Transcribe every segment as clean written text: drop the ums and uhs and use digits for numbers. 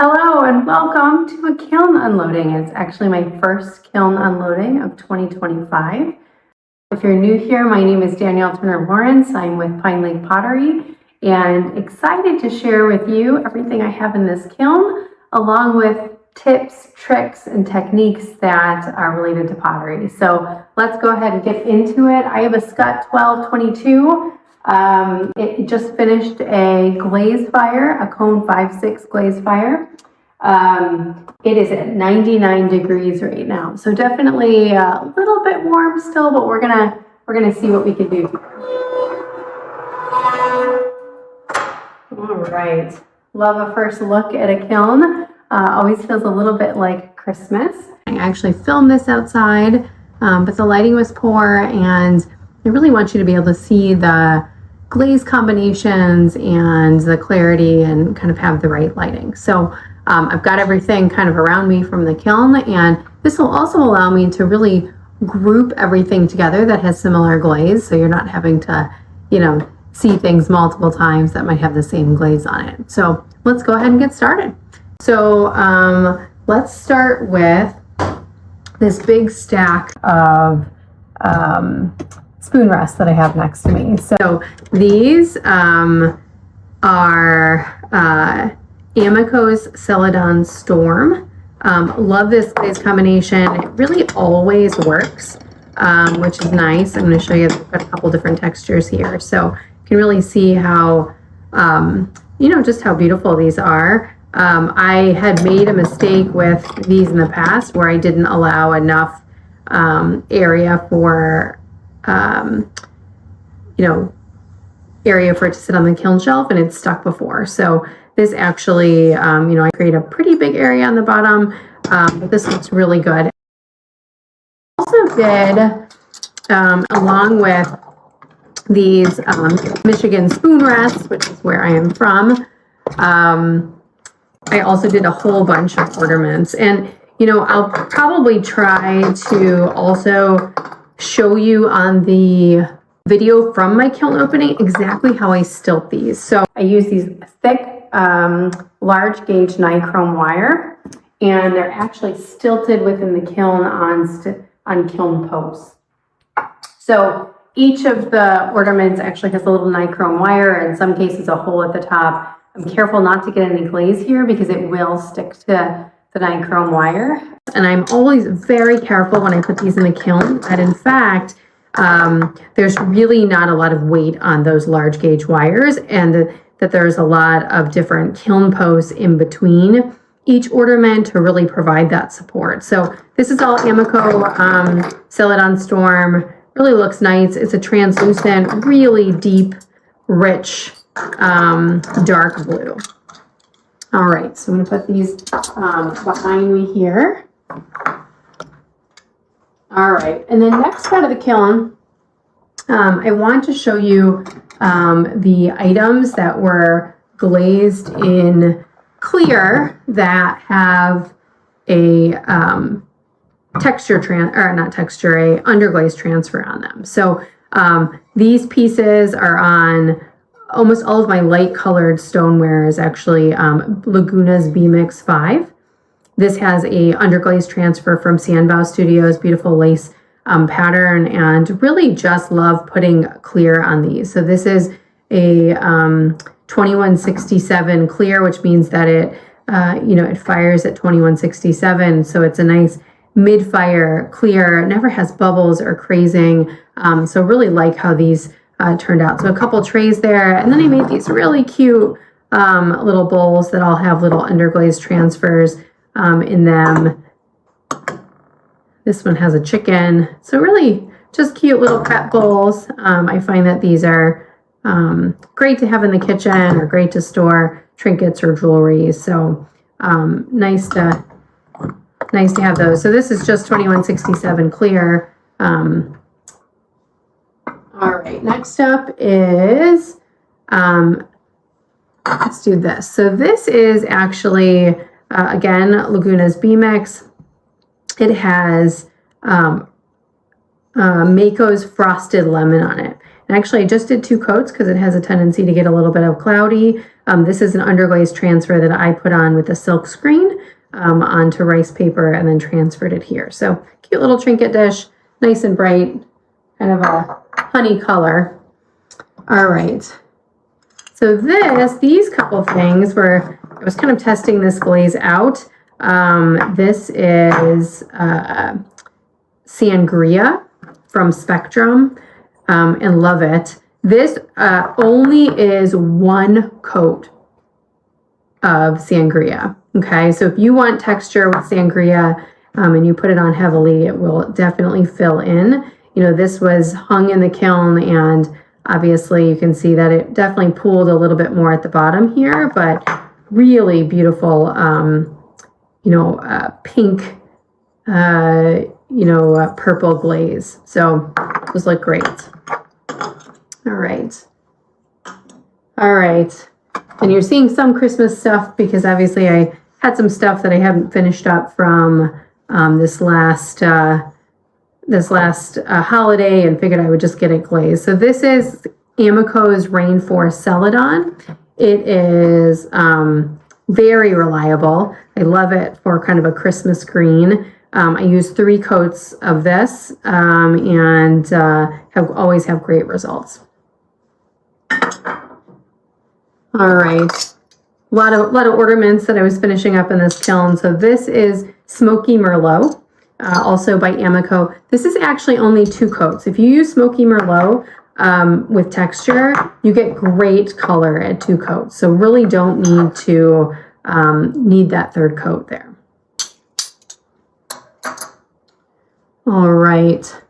Hello and welcome to a kiln unloading. It's actually my first kiln unloading of 2025. If you're new here, my name is Danielle Turner Lawrence. I'm with Pine Lake Pottery and excited to share with you everything I have in this kiln, along with tips, tricks, and techniques that are related to pottery. So let's go ahead and get into it. I have a Scott 1222. It just finished a glaze fire, a cone 5/6 glaze fire. It is at 99 degrees right now, so definitely a little bit warm still, but we're gonna see what we can do. All right, love a first look at a kiln. Always feels a little bit like Christmas. I actually filmed this outside, but the lighting was poor, and I really want you to be able to see the glaze combinations and the clarity and kind of have the right lighting. So I've got everything kind of around me from the kiln, and this will also allow me to really group everything together that has similar glaze, so you're not having to, see things multiple times that might have the same glaze on it. So let's go ahead and get started. So let's start with this big stack of spoon rests that I have next to me. So these are Amaco's Celadons Storm. Love this glaze combination. It really always works, which is nice. I'm going to show you, I've got a couple different textures here. So you can really see how, just how beautiful these are. I had made a mistake with these in the past where I didn't allow enough area for area for it to sit on the kiln shelf, and it's stuck before. So this actually, I create a pretty big area on the bottom, but this looks really good. Also did, along with these Michigan spoon rests, which is where I am from, I also did a whole bunch of ornaments, and I'll probably try to also show you on the video from my kiln opening exactly how I stilt these. So I use these thick large gauge nichrome wire, and they're actually stilted within the kiln on kiln posts. So each of the ornaments actually has a little nichrome wire, in some cases a hole at the top. I'm careful not to get any glaze here because it will stick to the nichrome wire. And I'm always very careful when I put these in the kiln that in fact, there's really not a lot of weight on those large gauge wires, and that there's a lot of different kiln posts in between each ornament to really provide that support. So this is all Amaco Celadons Storm. Really looks nice. It's a translucent, really deep, rich, dark blue. All right, so I'm going to put these behind me here. All right, and then next out of the kiln, I want to show you the items that were glazed in clear that have a a underglaze transfer on them. So these pieces are on almost all of my light colored stoneware is actually Laguna's B-Mix 5. This has a underglaze transfer from Sandbow Studios, beautiful lace pattern, and really just love putting clear on these. So this is a 2167 clear, which means that it, it fires at 2167. So it's a nice mid-fire clear. It never has bubbles or crazing. So really like how these turned out. So a couple trays there, and then I made these really cute little bowls that all have little underglaze transfers in them. This one has a chicken. So really just cute little prep bowls. I find that these are great to have in the kitchen or great to store trinkets or jewelry. So nice to have those. So this is just 2167 clear. All right, next up is, let's do this. So this is actually, again, Laguna's B-Mix. It has Mayco's Frosted Lemon on it. And actually, I just did 2 coats because it has a tendency to get a little bit of cloudy. This is an underglaze transfer that I put on with a silk screen onto rice paper and then transferred it here. So cute little trinket dish, nice and bright, kind of a honey color. All right. So these couple things were, I was kind of testing this glaze out. This is Sangria from Spectrum, and love it. This only is 1 coat of Sangria. Okay, so if you want texture with Sangria and you put it on heavily, it will definitely fill in. You know, this was hung in the kiln, and obviously you can see that it definitely pooled a little bit more at the bottom here, but really beautiful, pink, purple glaze. So those look great. All right. All right. And you're seeing some Christmas stuff because obviously I had some stuff that I haven't finished up from this last holiday, and figured I would just get it glazed. So this is Amaco's Rainforest Celadon. It is very reliable. I love it for kind of a Christmas green. I use 3 coats of this and always have great results. All right, a lot of ornaments that I was finishing up in this kiln. So this is Smoky Merlot, also by Amaco. This is actually only 2 coats. If you use Smoky Merlot with texture, you get great color at 2 coats. So really don't need to need that 3rd coat there. All right.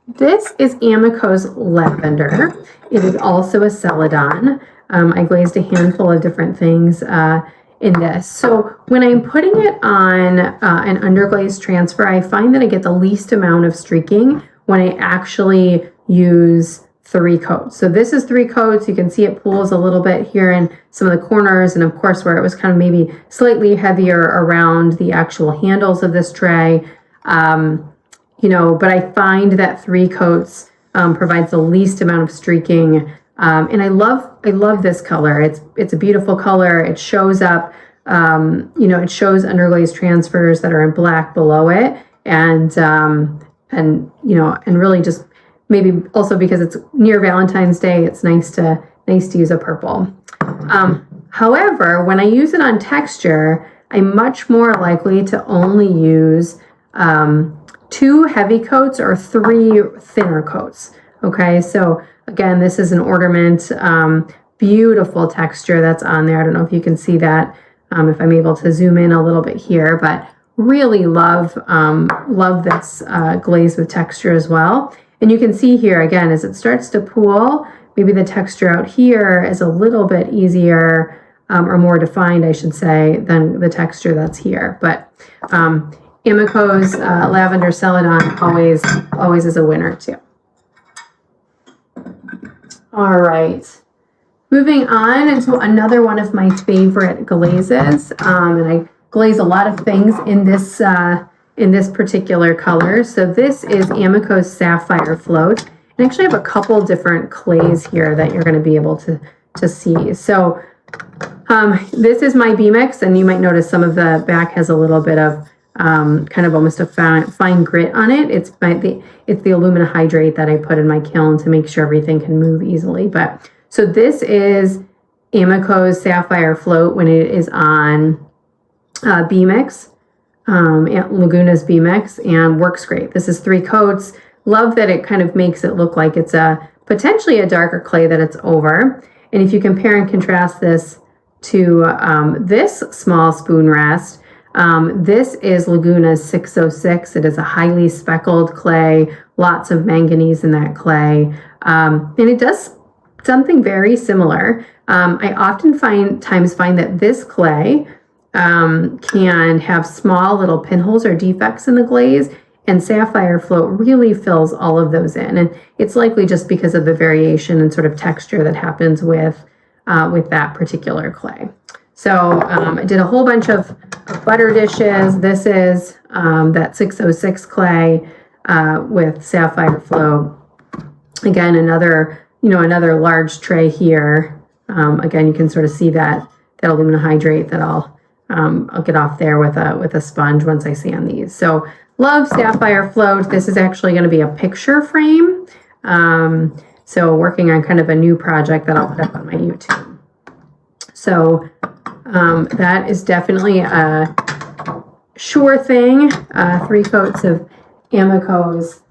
This is Amaco's Lavender. It is also a Celadon. I glazed a handful of different things in this. So when I'm putting it on an underglaze transfer, I find that I get the least amount of streaking when I actually use 3 coats. So this is 3 coats. You can see it pools a little bit here in some of the corners, and of course where it was kind of maybe slightly heavier around the actual handles of this tray. But I find that 3 coats provides the least amount of streaking. And I love this color. It's a beautiful color. It shows up, it shows underglaze transfers that are in black below it. And really just maybe also because it's near Valentine's Day, it's nice to use a purple. However, when I use it on texture, I'm much more likely to only use 2 heavy coats or 3 thinner coats. Okay, so again, this is an ornament, beautiful texture that's on there. I don't know if you can see that, if I'm able to zoom in a little bit here, but really love this glaze with texture as well. And you can see here, again, as it starts to pool, maybe the texture out here is a little bit easier, or more defined, I should say, than the texture that's here. But Amaco's Lavender Celadon always is a winner too. All right, moving on into another one of my favorite glazes, and I glaze a lot of things in this particular color. So this is Amaco's Sapphire Float, and actually I have a couple different clays here that you're going to be able to see. So this is my B-Mix, and you might notice some of the back has a little bit of kind of almost a fine grit on it. It's the alumina hydrate that I put in my kiln to make sure everything can move easily. But so this is Amaco's Sapphire Float when it is on B-Mix, Laguna's B-Mix, and works great. This is 3 coats. Love that it kind of makes it look like it's potentially a darker clay that it's over. And if you compare and contrast this to this small spoon rest, this is Laguna's 606. It is a highly speckled clay, lots of manganese in that clay, and it does something very similar. I often find that this clay can have small little pinholes or defects in the glaze, and Sapphire Float really fills all of those in. And it's likely just because of the variation and sort of texture that happens with that particular clay. So I did a whole bunch of butter dishes. This is that 606 clay with Sapphire Float. Again, another large tray here Again, you can sort of see that alumina hydrate that I'll get off there with a sponge once I sand these. So love sapphire float. This is actually going to be a picture frame. So working on kind of a new project that I'll put up on my YouTube. So that is definitely a sure thing. 3 coats of Amaco's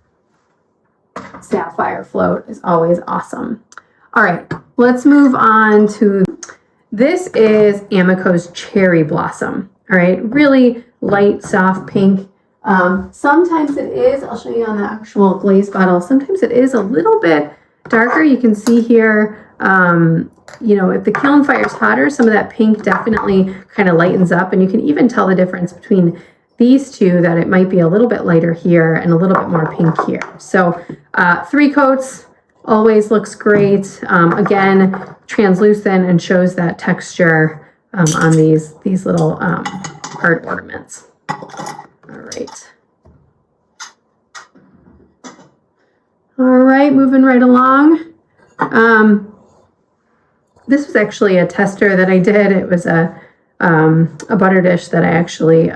sapphire float is always awesome. All right, let's move on to, this is Amaco's cherry blossom. All right, really light, soft pink. Sometimes it is, I'll show you on the actual glaze bottle, sometimes it is a little bit darker. You can see here, you know, if the kiln fire is hotter, some of that pink definitely kind of lightens up, and you can even tell the difference between these two, that it might be a little bit lighter here and a little bit more pink here. So 3 coats always looks great. Again, translucent and shows that texture on these little heart ornaments. All right. All right, moving right along. This was actually a tester that I did. It was a butter dish that I actually,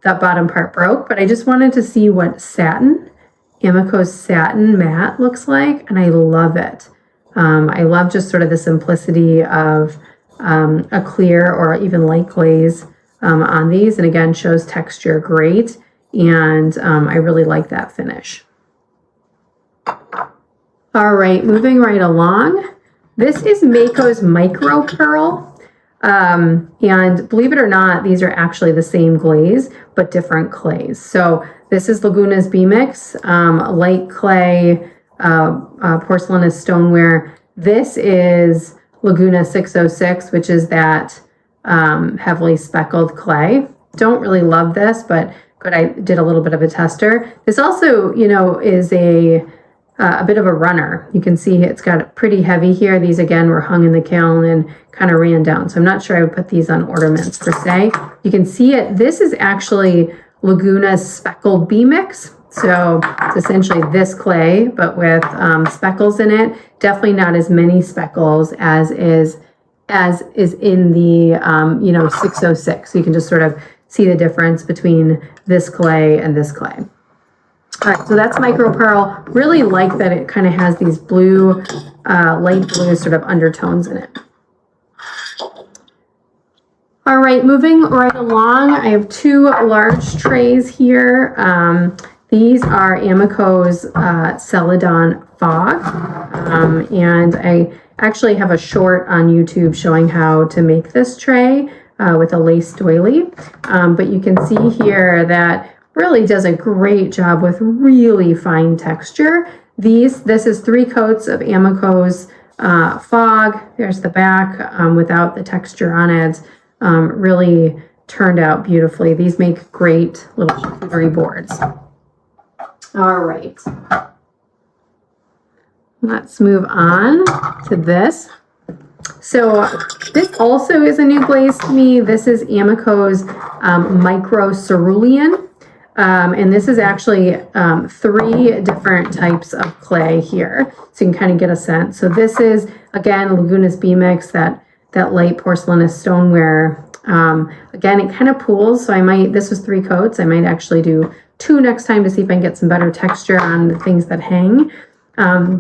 that bottom part broke, but I just wanted to see what satin, Amaco's satin matte looks like, and I love it. I love just sort of the simplicity of a clear or even light glaze on these, and again, shows texture great, and I really like that finish. All right, moving right along. This is Mayco's Micro Pearl. And believe it or not, these are actually the same glaze, but different clays. So this is Laguna's B-Mix, light clay, porcelainous stoneware. This is Laguna 606, which is that heavily speckled clay. Don't really love this, but I did a little bit of a tester. This also, you know, is a bit of a runner. You can see it's got pretty heavy here. These again were hung in the kiln and kind of ran down. So I'm not sure I would put these on ornaments per se. You can see it. This is actually Laguna's speckled B-Mix. So it's essentially this clay, but with speckles in it. Definitely not as many speckles as is in the you know, 606. So you can just sort of see the difference between this clay and this clay. All right, so that's Micro Pearl. Really like that it kind of has these blue, light blue sort of undertones in it. All right, moving right along, I have 2 large trays here. These are Amaco's Celadon Fog, and I actually have a short on YouTube showing how to make this tray with a lace doily, but you can see here that really does a great job with really fine texture. This is 3 coats of Amaco's Fog. There's the back without the texture on it. Really turned out beautifully. These make great little charcuterie boards. All right. Let's move on to this. So this also is a new glaze to me. This is Amaco's Micro Cerulean. And this is actually 3 different types of clay here. So you can kind of get a sense. So this is, again, Laguna's B-Mix, that light porcelainous stoneware. Again, it kind of pools. So this was 3 coats. I might actually do 2 next time to see if I can get some better texture on the things that hang.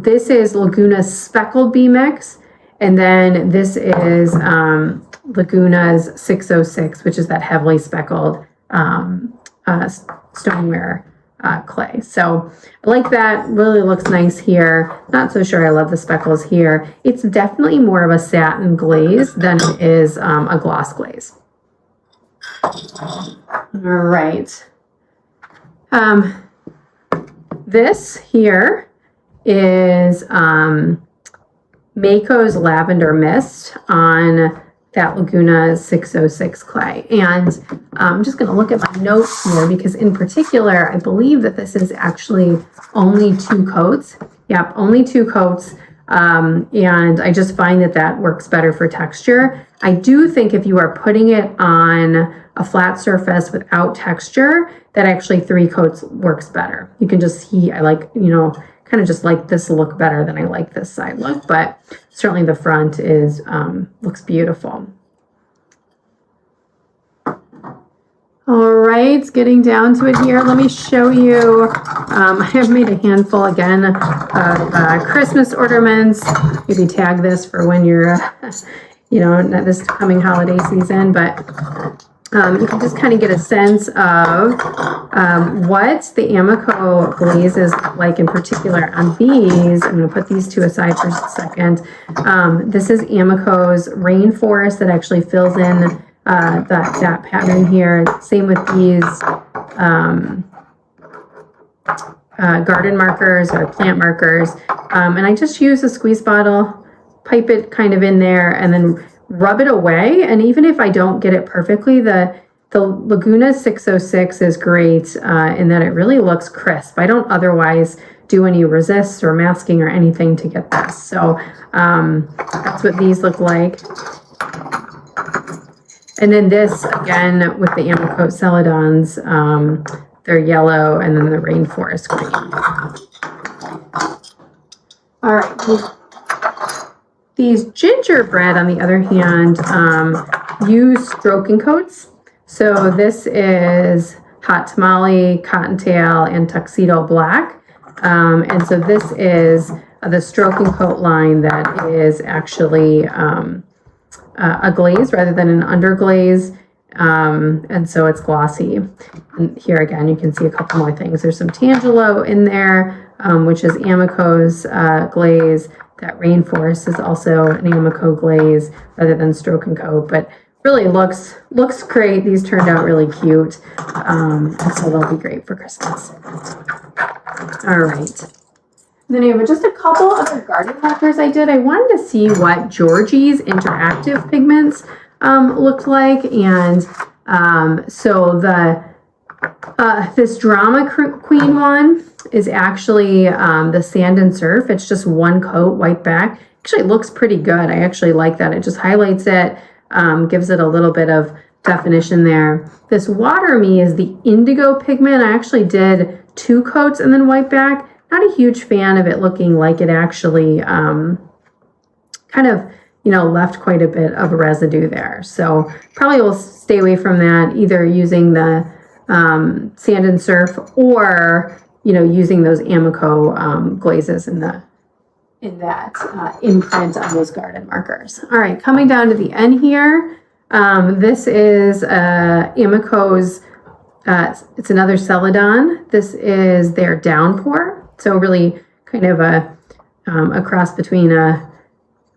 This is Laguna's speckled B-Mix. And then this is Laguna's 606, which is that heavily speckled stoneware clay. So I like that. Really looks nice here. Not so sure I love the speckles here. It's definitely more of a satin glaze than it is a gloss glaze. All right. This here is Mayco's Lavender Mist on that Laguna 606 clay. And I'm just going to look at my notes here because in particular, I believe that this is actually only 2 coats. Yep, only 2 coats. And I just find that works better for texture. I do think if you are putting it on a flat surface without texture, that actually 3 coats works better. You can just see, I like, you know, kind of just like this look better than I like this side look, but certainly the front is looks beautiful. All right, getting down to it here. Let me show you. I have made a handful again of Christmas ornaments. Maybe tag this for when you're, you know, not this coming holiday season, but you can just kind of get a sense of what the Amaco glazes look like in particular on these. I'm going to put these two aside for a second. This is Amaco's Rainforest that actually fills in that pattern here. Same with these garden markers or plant markers. And I just use a squeeze bottle, pipe it kind of in there, and then rub it away. And even if I don't get it perfectly, the Laguna 606 is great in that it really looks crisp. I don't otherwise do any resists or masking or anything to get this. So that's what these look like. And then this, again, with the Amaco Celadons, they're yellow, and then the Rainforest green. All right. These gingerbread, on the other hand, use stroking coats. So this is Hot Tamale, Cottontail, and Tuxedo Black. And so this is the stroking coat line that is actually a glaze rather than an underglaze, and so it's glossy. And here again, you can see a couple more things. There's some Tangelo in there, which is Amaco's glaze. That Rainforest is also an Amaco glaze rather than stroke and coat, but really looks great. These turned out really cute, so they'll be great for Christmas. All right. Then I have just a couple other garden markers I did. I wanted to see what Georgie's interactive pigments looked like. And so this Drama Queen one is actually the Sand and Surf. It's just one coat, white back. Actually, it looks pretty good. I actually like that. It just highlights it, gives it a little bit of definition there. This Water Me is the Indigo pigment. I actually did 2 coats and then white back. Not a huge fan of it looking like it actually kind of, you know, left quite a bit of residue there. So probably will stay away from that, either using the Sand and Surf or, you know, using those Amaco glazes in that imprint on those garden markers. All right, coming down to the end here. This is Amaco's, it's another Celadon. This is their Downpour. So really kind of a cross between a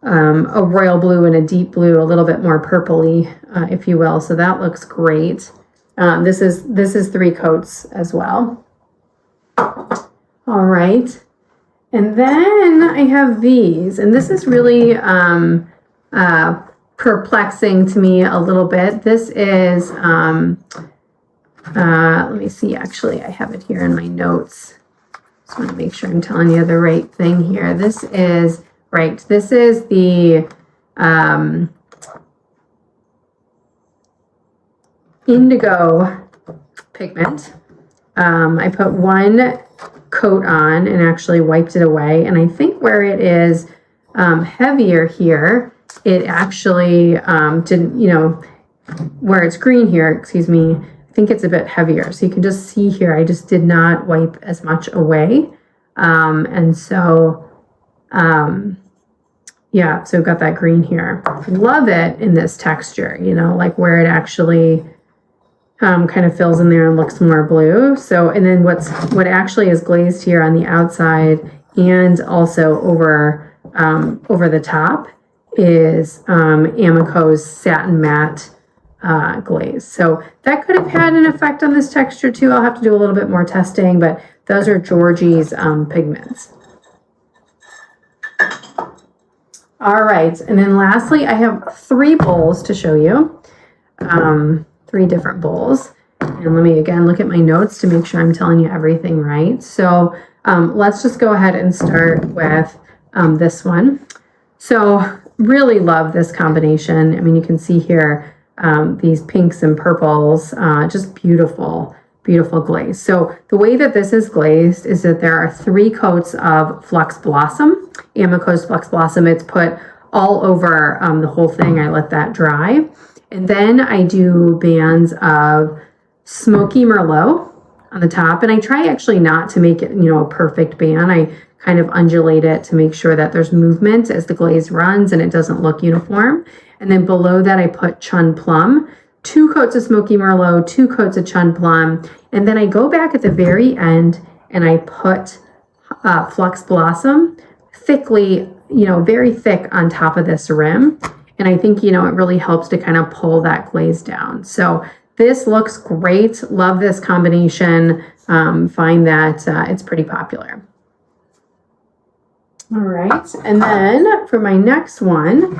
royal blue and a deep blue, a little bit more purpley, if you will. So that looks great. This is 3 coats as well. All right. And then I have these, and this is really perplexing to me a little bit. This is, let me see, actually, I have it here in my notes. Just want to make sure I'm telling you the right thing here. This is, right, this is the Indigo pigment. I put 1 coat on and actually wiped it away. And I think where it is heavier here, it actually didn't, you know, where it's green here, excuse me, I think it's a bit heavier. So you can just see here, I just did not wipe as much away. And so, yeah, so we've got that green here. Love it in this texture, you know, like where it actually kind of fills in there and looks more blue. So, and then what actually is glazed here on the outside and also over the top is Amaco's Satin Matte glaze. So that could have had an effect on this texture too. I'll have to do a little bit more testing, but those are Georgie's pigments. All right, and then lastly, I have 3 bowls to show you. 3 different bowls. And let me again look at my notes to make sure I'm telling you everything right. So let's just go ahead and start with this one. So really love this combination. I mean, you can see here these pinks and purples, just beautiful beautiful glaze. So the way that this is glazed is that there are 3 coats of Flux Blossom, Amaco's Flux Blossom. It's put all over the whole thing. I let that dry. And then I do bands of Smoky Merlot on the top. And I try actually not to make it, a perfect band. I kind of undulate it to make sure that there's movement as the glaze runs and it doesn't look uniform. And then below that, I put Chun Plum, 2 coats of Smoky Merlot, 2 coats of Chun Plum. And then I go back at the very end and I put Flux Blossom thickly, very thick on top of this rim. And I think, it really helps to kind of pull that glaze down. So this looks great. Love this combination. Find that it's pretty popular. All right. And then for my next one,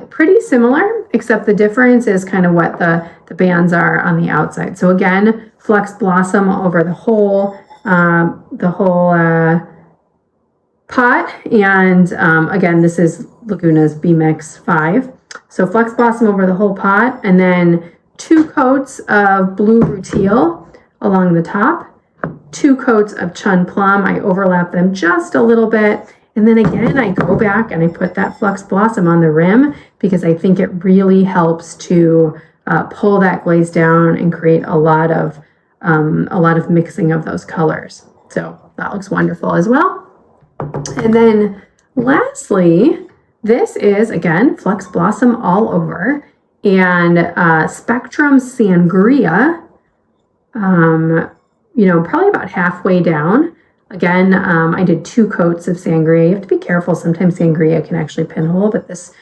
pretty similar, except the difference is kind of what the bands are on the outside. So again, Flux Blossom over the whole pot. And again, this is Laguna's B-Mix 5. So Flux Blossom over the whole pot, and then 2 coats of Blue Rutile along the top, 2 coats of Chun Plum. I overlap them just a little bit. And then again, I go back and I put that Flux Blossom on the rim because I think it really helps to pull that glaze down and create a lot of mixing of those colors. So that looks wonderful as well. And then lastly, this is again Flux Blossom all over and Spectrum Sangria, probably about halfway down. Again, I did 2 coats of sangria. You have to be careful. Sometimes sangria can actually pinhole, but this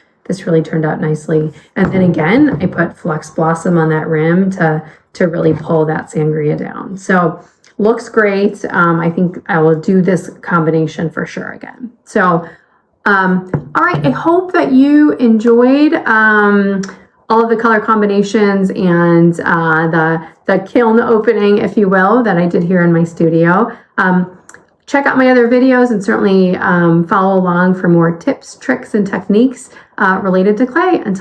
really turned out nicely. And then again, I put Flux Blossom on that rim to really pull that sangria down. So looks great. I think I will do this combination for sure again. So, all right. I hope that you enjoyed all of the color combinations and the kiln opening, if you will, that I did here in my studio. Check out my other videos and certainly follow along for more tips, tricks, and techniques related to clay. Until